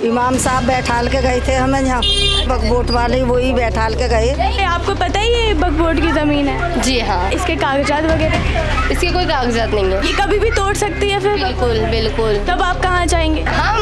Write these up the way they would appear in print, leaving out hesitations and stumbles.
इमाम साहब बैठाल के गए थे हमें यहाँ, वक्फ वाले वही बैठाल के गए। आपको पता है ये वक्फ बोर्ड की ज़मीन है? जी हाँ। इसके कागजात वगैरह? इसके कोई कागजात नहीं है। ये कभी भी तोड़ सकती है फिर? बिल्कुल बिल्कुल। तब आप कहाँ जाएंगे? हम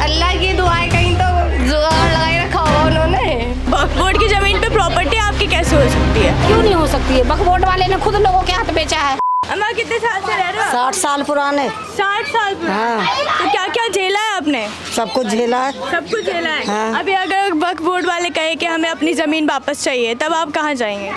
अल्लाह की दुआएं, कहीं तो जुगाड़ लगाए रखा होगा उन्होंने। वक्फ बोर्ड की ज़मीन पे प्रॉपर्टी आपकी कैसे हो सकती है? क्यों नहीं हो सकती है? वक्फ बोर्ड वाले ने खुद लोगों के हाथ बेचा है। अम्मा कितने साल से रह रहे हो? 60 साल पुराने। 60 साल पुराने। हाँ। तो क्या क्या झेला है आपने? सब कुछ झेला है। सब कुछ झेला है। हाँ। अभी अगर वक्फ बोर्ड वाले कहे कि हमें अपनी ज़मीन वापस चाहिए, तब आप कहाँ जाएंगे?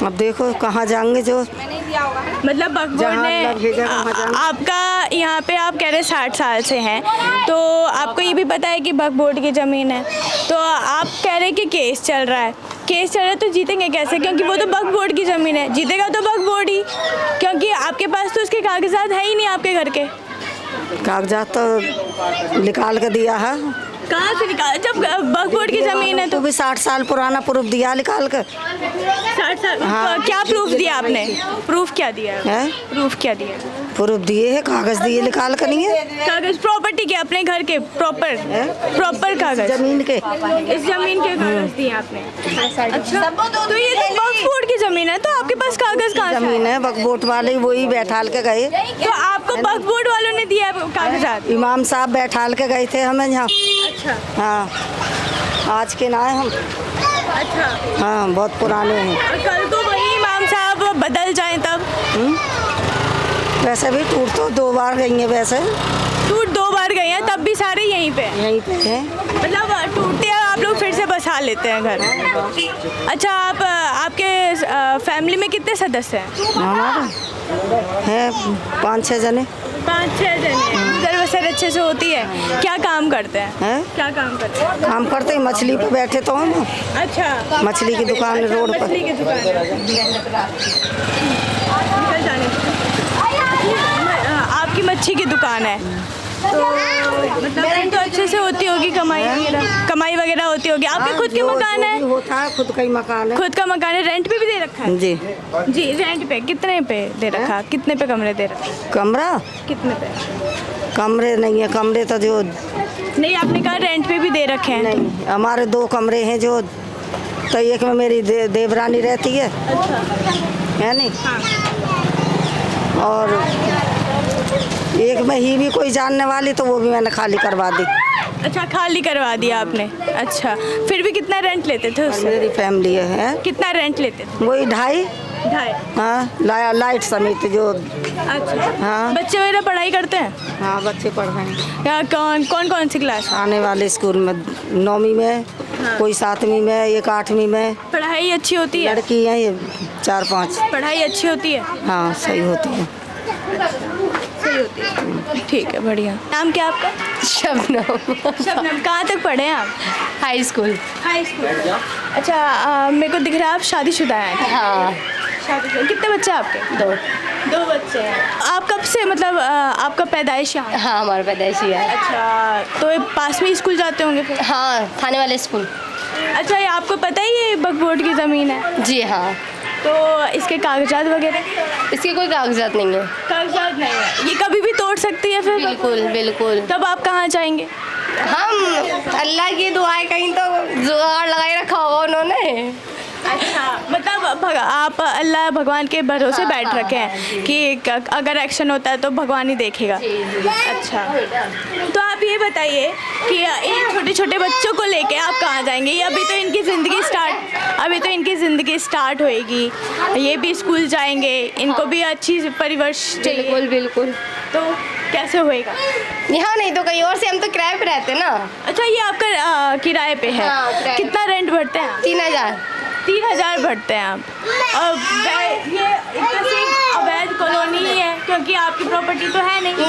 अब देखो कहाँ जाएंगे, जो मतलब वक्फ बोर्ड जहाँ ने अल्लाह भेजा वहाँ जाएंगे। आपका यहाँ पे आप कह रहे 60 साल से हैं, तो आपको ये भी पता है कि वक्फ बोर्ड की ज़मीन है, तो आप कह रहे हैं कि केस चल रहा है। केस चल रहा है तो जीतेंगे कैसे? क्योंकि वो तो वक्फ बोर्ड की ज़मीन है, जीतेगा तो वक्फ बोर्ड ही, क्योंकि आपके पास तो उसके कागजात है ही नहीं आपके घर के। कागजात तो निकाल के दिया है। कहाँ से निकाल? जब वक्फ बोर्ड की ज़मीन है तो भी 60 साल पुराना प्रूफ दिया निकाल कर। 60 साल। हाँ। क्या प्रूफ दिया आपने? प्रूफ क्या दिया है? प्रूफ क्या दिया? प्रूफ दिए है, कागज दिए निकाल कर, नहीं है कागज प्रॉपर्टी के, अपने घर के प्रॉपर कागज, जमीन के। इस जमीन के कागज दिए आपने? अच्छा, तो ये तो वक्फ बोर्ड की जमीन है, तो आपके पास कागज कहाँ से? जमीन है, वक्फ बोर्ड वाले वही बैठाल के गए। तो आपको वक्फ बोर्ड वालों ने दिया कागजात? इमाम साहब बैठाल के गए थे हमें यहाँ। अच्छा। हाँ, आज के ना है हम। अच्छा। हाँ, बहुत पुराने हैं। और कल को वही इमाम साहब बदल जाएं तब? वैसे भी टूट तो 2 बार गई है, वैसे टूट 2 बार गए हैं, तब भी सारे यहीं पे हैं? यहीं पे है। मतलब टूटते हैं आप लोग फिर से बसा लेते हैं घर? अच्छा, आप आपके फैमिली में कितने सदस्य हैं? हमारे है 5-6 जने। 5-6 जने। गुजर बसर अच्छे से होती है? क्या काम करते हैं? हैं? क्या काम करते हैं? काम करते हैं, मछली पे बैठे तो हम। अच्छा, मछली की दुकान रोड पर। मछली की दुकान निकल जाने दो। आपकी मच्छी की दुकान है, तो मतलब तो अच्छे से होती होगी कमाई वगैरह होती होगी। आपके खुद के मकान है? होता है, खुद का ही मकान है। खुद का मकान है, रेंट पे भी दे रखा है? जी जी, रेंट पे कितने पे दे रखा? कितने पे कमरे दे रखा? कमरा कितने पे? कमरे नहीं है, कमरे तो जो नहीं, आपने कहा रेंट पे भी दे रखे हैं? नहीं, हमारे 2 कमरे हैं, जो तो एक में मेरी देवरानी रहती है। अच्छा। है नहीं? हाँ। और एक में ही भी कोई जानने वाली, तो वो भी मैंने खाली करवा दी। अच्छा, खाली करवा दिया आपने? अच्छा, फिर भी कितना रेंट लेते थे उससे? मेरी फैमिली है। कितना रेंट लेते थे? वही 2.5। हाँ, लाइट समेत जो। अच्छा। हाँ। बच्चे वगैरह पढ़ाई करते हैं? हाँ, बच्चे पढ़ रहे हैं। क्या कौन सी क्लास? आने वाले स्कूल में 9वीं में, कोई 7वीं में, एक 8वीं में। पढ़ाई अच्छी होती है? लड़की हैं ये 4-5। पढ़ाई अच्छी होती है? हाँ, सही होती है। सही होती है, ठीक है, बढ़िया। नाम क्या आपका? शबनम। शबनम। कहाँ तक पढ़े हैं आप? High school. High school. अच्छा, मेरे को दिख रहा है आप शादीशुदा हैं? हाँ। शादीशुदा। कितने बच्चे हैं आपके? 2 बच्चे हैं। आप कब से, मतलब आपका पैदाइश यहाँ है? हाँ, हमारा पैदाइशी है। अच्छा, तो ये पास में ही स्कूल जाते होंगे फिर? हाँ, थाने वाले स्कूल। अच्छा, ये आपको पता है ये वक्फ बोर्ड की ज़मीन है? जी हाँ। तो इसके कागजात वगैरह? इसके कोई कागजात नहीं है। कागजात नहीं है। ये कभी भी तोड़ सकती है फिर? बिल्कुल बिल्कुल। तब आप कहाँ जाएंगे? हम अल्लाह की दुआएं, कहीं तो जुगाड़ लगाए रखा होगा उन्होंने। अच्छा, मतलब आप अल्लाह भगवान के भरोसे बैठ रखे हैं कि अगर एक्शन होता है तो भगवान ही देखेगा। अच्छा, तो आप ये बताइए कि इन छोटे छोटे बच्चों को लेके आप कहाँ जाएंगे? ये अभी तो इनकी ज़िंदगी स्टार्ट होएगी, ये भी स्कूल जाएंगे, इनको भी अच्छी परिवर्ष चाहिए। बिल्कुल बिल्कुल। तो कैसे होएगा? यहाँ नहीं तो कहीं और से, हम तो किराए पे रहते हैं ना। अच्छा, ये आपका किराए पे है? हाँ, किराए। कितना रेंट भरते हैं? 3000। 3000 भरते हैं आप? और ये सिर्फ अवैध कॉलोनी ही है, क्योंकि आपकी प्रॉपर्टी तो है नहीं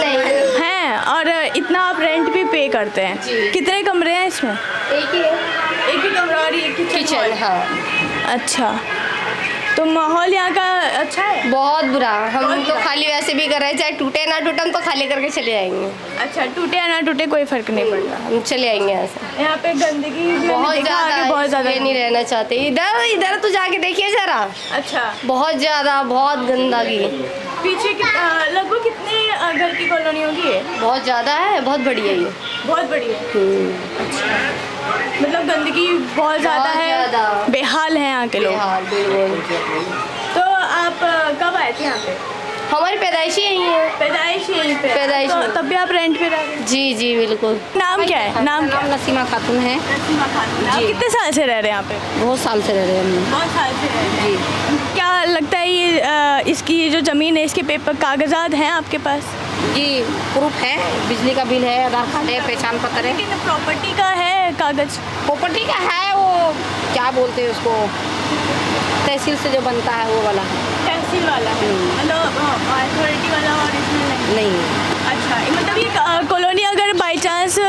है, और इतना आप रेंट भी पे करते हैं। कितने कमरे हैं इसमें? एक ही कमरा और एक किचन। हाँ। अच्छा, तो माहौल यहाँ का अच्छा है? बहुत बुरा। हम तो खाली वैसे भी कर रहे हैं, चाहे टूटे ना टूटे, हम तो खाली करके चले जाएंगे। अच्छा, टूटे या ना टूटे कोई फर्क नहीं पड़ता, हम चले आएंगे यहाँ से। यहाँ पे गंदगी बहुत ज़्यादा नहीं रहना चाहते। इधर तो जाके देखिए जरा। अच्छा, बहुत ज़्यादा, बहुत गंदगी। पीछे लगभग कितने घर की कॉलोनियों की है? बहुत ज़्यादा है, बहुत बढ़िया ये। बहुत बढ़िया। मतलब गंदगी बहुत ज़्यादा बहुत है, ज़्यादा। बेहाल हैं यहाँ के लोग। हाँ बिल्कुल। तो आप कब आए थे यहाँ पे? हमारी पैदाइशी यही है। पैदाइश यहीं पे? पैदाइश तो में। तब भी आप रेंट पे रह रहे हैं? जी जी बिल्कुल। नाम क्या है? नाम क्या है? नसीमा खातून है। आप कितने साल से रह रहे हैं यहाँ पे? बहुत साल से रह रहे हैं हम। बहुत साल से रह रहे हैं। जी क्या लगता है ये इसकी जो ज़मीन है इसके पेपर कागजात हैं आपके पास? जी प्रूफ है, बिजली का बिल है, आधार कार्ड है, पहचान पत्र है। लेकिन प्रॉपर्टी का है कागज? प्रॉपर्टी का है, वो क्या बोलते हैं उसको, तहसील से जो बनता है वो वाला है। तहसील वाला है, मतलब अथॉरिटी वाला और इसमें नहीं। अच्छा, मतलब ये कॉलोनी अगर बाई चांस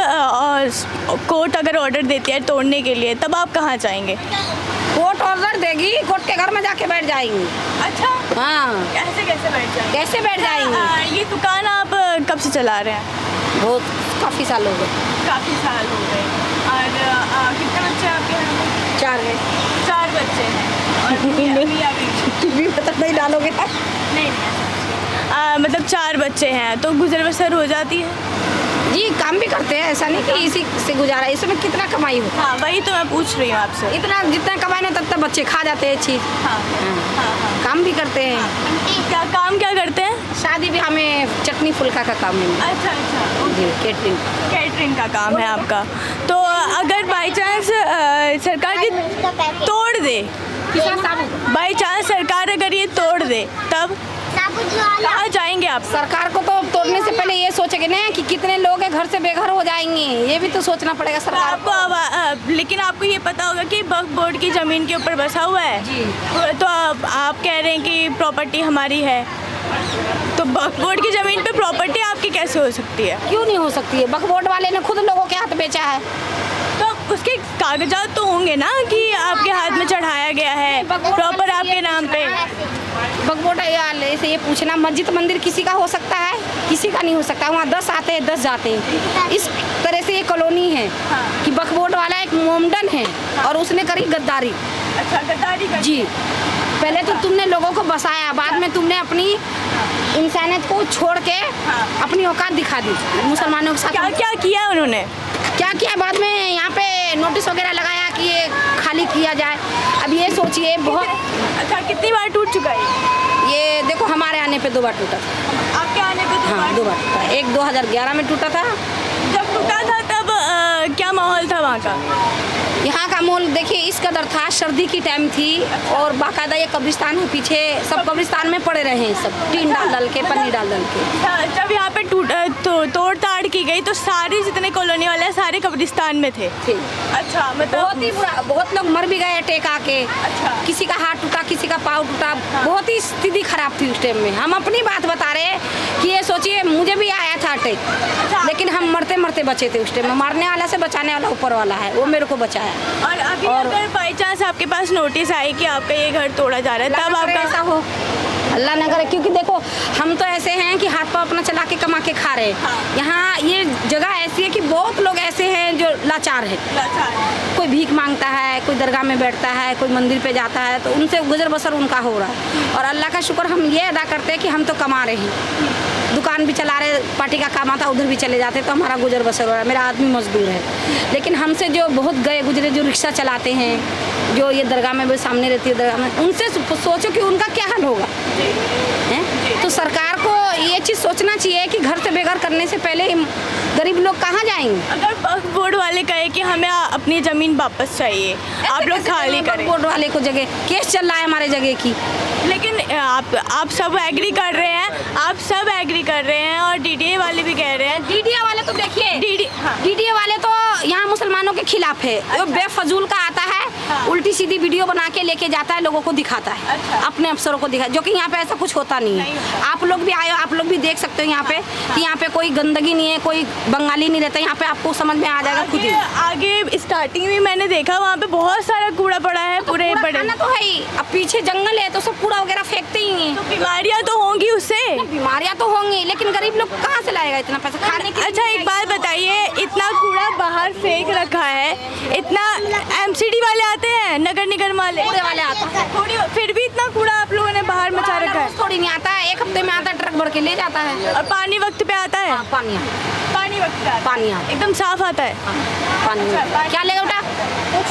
कोर्ट अगर ऑर्डर देती है तोड़ने के लिए, तब आप कहाँ जाएंगे? कोर्ट ऑर्डर देगी, कोर्ट के घर में जाके बैठ जाएंगी। अच्छा, हाँ, कैसे कैसे बैठ जाएंगे? कैसे बैठ जाएंगी? ये दुकान आप कब से चला रहे हैं? बहुत काफ़ी साल हो गए। काफ़ी साल हो गए। और कितने बच्चे हैं आपके यहाँ पे? 4 है। 4 बच्चे हैं। और अभी तक नहीं डालोगे? नहीं, मतलब 4 बच्चे हैं तो गुजर बसर हो जाती है? जी काम भी करते हैं, ऐसा नहीं कि इसी से गुजारा। इसमें कितना कमाई हो? हाँ, वही तो मैं पूछ रही हूँ आपसे। इतना जितना कमाए ना तब तक बच्चे खा जाते हैं चीज़। हाँ हाँ। काम भी करते हैं। क्या काम क्या करते हैं? शादी ब्याह में चटनी फुल्का का काम है। अच्छा अच्छा, जी केटरिंग। कैटरिंग का काम है आपका। तो अगर बाई चांस सरकार ये तोड़ दे, बाई चांस सरकार अगर ये तोड़ दे, तब कहाँ जाएंगे आप? सरकार को तो तोड़ने से पहले ये सोचेंगे ना कि कितने लोग हैं घर से बेघर हो जाएंगे, ये भी तो सोचना पड़ेगा तो सरकार आपको लेकिन आपको ये पता होगा कि वक्फ बोर्ड की ज़मीन के ऊपर बसा हुआ है। जी। तो आप कह रहे हैं कि प्रॉपर्टी हमारी है, तो वक्फ बोर्ड की ज़मीन पे प्रॉपर्टी आपकी कैसे हो सकती है? क्यों नहीं हो सकती है? वक्फ बोर्ड वाले ने खुद लोगों के हाथ बेचा है। तो उसके कागजात तो होंगे ना कि आपके हाथ में चढ़ाया गया है प्रॉपर आपके नाम पे? वक्फ बोर्ड से ये पूछना, मस्जिद मंदिर किसी का हो सकता है? किसी का नहीं हो सकता। वहाँ 10 आते हैं 10 जाते हैं। इस तरह से ये कॉलोनी है कि वक्फ बोर्ड वाला एक मोमडन है और उसने करी गद्दारी। अच्छा, गद्दारी कर जी, पहले तो तुमने लोगों को बसाया, बाद में तुमने अपनी इंसानियत को छोड़ के अपनी औकात दिखा दी मुसलमानों के साथ। क्या क्या किया उन्होंने? क्या किया? बाद में यहाँ पे नोटिस वगैरह लगाया कि ये खाली किया जाए। अब ये सोचिए बहुत। अच्छा, कितनी बार टूट चुका है ये देखो, हमारे आने पे 2 बार टूटा था। आपके आने पे? हाँ 2 बार टूटा। एक 2011 में टूटा था। जब टूटा था तब क्या माहौल था वहाँ का? यहाँ का माहौल देखिए इस कदर था, सर्दी की टाइम थी और बाकायदा ये कब्रिस्तान है पीछे, सब कब्रिस्तान में पड़े रहे हैं, सब टीन डाल के, पन्नी डाल के। जब यहाँ पे तोड़ ताड़ की गई तो सारे जितने कॉलोनी वाले हैं सारे कब्रिस्तान में थे? अच्छा, मतलब बहुत ही बुरा, बहुत लोग मर भी गए अटैक आके। अच्छा। किसी का हाथ टूटा, किसी का पाँव टूटा। बहुत ही स्थिति खराब थी उस टाइम में। हम अपनी बात बता रहे हैं कि ये सोचिए मुझे भी आया था अटैक, लेकिन हम मरते मरते बचे थे उस टाइम में। मारने वाला से बचाने वाला ऊपर वाला है, वो मेरे को बचाया। और अभी अगर बाई चांस आपके पास नोटिस आई कि आपका ये घर तोड़ा जा रहा है, तब आपका ऐसा हो, अल्लाह न करे। क्योंकि देखो हम तो ऐसे हैं कि हाथ पाँव अपना चला के कमा के खा रहे हैं। यहाँ ये जगह ऐसी है कि बहुत लोग ऐसे हैं जो लाचार है। कोई भीख मांगता है, कोई दरगाह में बैठता है, कोई मंदिर पे जाता है, तो उनसे गुजर बसर उनका हो रहा है। और अल्लाह का शुक्र हम ये अदा करते हैं कि हम तो कमा रहे हैं, दुकान भी चला रहे, पार्टी का काम आता उधर भी चले जाते, तो हमारा गुजर बसर हो रहा है। मेरा आदमी मजदूर है, लेकिन हमसे जो बहुत गए गुजरे जो रिक्शा चलाते हैं, जो ये दरगाह में भी सामने रहती है दरगाह में, उनसे सोचो कि उनका क्या हाल होगा। हैं? तो सरकार को ये चीज़ सोचना चाहिए कि घर से बेघर करने से पहले गरीब लोग कहाँ जाएंगे। अगर वक्फ बोर्ड वाले कहे कि हमें अपनी ज़मीन वापस चाहिए, आप लोग खाली करें। बोर्ड वाले को जगह केस चल रहा है हमारे जगह की, लेकिन आप सब एग्री कर रहे हैं, आप सब एग्री कर रहे हैं और डीडीए वाले भी कह रहे हैं। डीडीए वाले तो देखिए, हाँ। डीडीए वाले तो यहाँ मुसलमानों के खिलाफ है। वो बेफजूल का आता है, उल्टी सीधी वीडियो बना के लेके जाता है, लोगों को दिखाता है। अच्छा। अपने अफसरों को दिखा, जो कि यहाँ पे ऐसा कुछ होता नहीं है। आप लोग भी आए हो, आप लोग भी देख सकते हो यहाँ पे कि यहाँ पे कोई गंदगी नहीं है, कोई बंगाली नहीं रहता। यहाँ पे आपको समझ में आ जाएगा खुद ही। आगे स्टार्टिंग में मैंने देखा वहाँ पे बहुत सारा कूड़ा पड़ा है, पूरे बड़े। तो है ही, अब पीछे जंगल है तो सब कूड़ा वगैरह फेंकते ही हैं। तो बीमारियाँ तो होंगी उससे। बीमारियाँ तो होंगी, लेकिन गरीब लोग कहाँ से लाएगा इतना पैसा खाने के लिए? अच्छा, एक बात बताइए, इतना कूड़ा बाहर फेंक रखा है, इतना एमसीडी वाले आते हैं, नगर निगम वाले कूड़े वाले आते हैं, फिर भी इतना कूड़ा आप लोगों ने बाहर मचा रखा है। थोड़ी नहीं आता है, 1 हफ्ते में आता है, ट्रक भर के ले जाता है। और पानी वक्त पे आता है? हाँ, पानी पानी वक्त पे आता है? पानी एकदम साफ आता है? पानी क्या लेगा बेटा?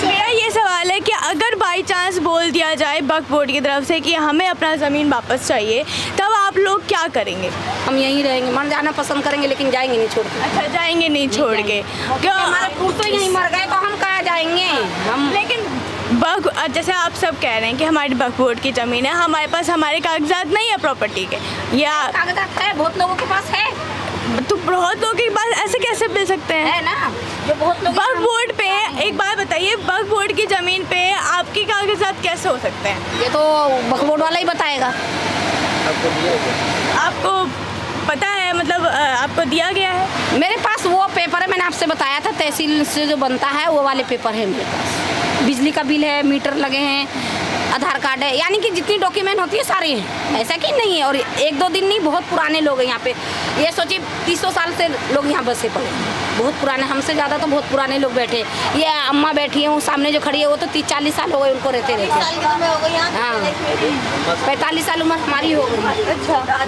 मेरा ये सवाल है कि अगर बाई चांस बोल दिया जाए वक्फ बोर्ड की तरफ से कि हमें अपना ज़मीन वापस चाहिए, तब आप लोग क्या करेंगे? हम यहीं रहेंगे, मर जाना पसंद करेंगे, लेकिन जाएंगे नहीं छोड़ के। अच्छा, जाएंगे नहीं छोड़ के? क्यों? हमारे पुरखा तो यहीं मर गए, तो हम कहाँ जाएंगे हम? लेकिन जैसे आप सब कह रहे हैं कि हमारी वक्फ बोर्ड की ज़मीन है, हमारे पास हमारे कागजात नहीं है प्रॉपर्टी के, या कागजात है, बहुत लोगों के पास है। तो बहुत लोगों के पास ऐसे कैसे मिल सकते हैं? है ना, जो बहुत लोग वक्फ बोर्ड पे, एक बात बताइए, वक्फ बोर्ड की ज़मीन पे आपके कागजात कैसे हो सकते हैं? ये तो वक्फ बोर्ड वाला ही बताएगा। आपको पता है, मतलब आपको दिया गया है? मेरे पास वो पेपर है, मैंने आपसे बताया था, तहसील से जो बनता है वो वाले पेपर है मेरे पास। बिजली का बिल है, मीटर लगे हैं, आधार कार्ड है, यानी कि जितनी डॉक्यूमेंट होती है सारी हैं, ऐसा कि नहीं है। और 1-2 दिन नहीं, बहुत पुराने लोग हैं यहाँ पे। ये सोचिए 300 साल से लोग यहाँ बसे पड़े, बहुत पुराने, हमसे ज़्यादा तो बहुत पुराने लोग बैठे। ये अम्मा बैठी है, वो सामने जो खड़ी है, वो तो 30-40 साल हो गए उनको रहते। हाँ, 45 साल उम्र हमारी हो गई। अच्छा।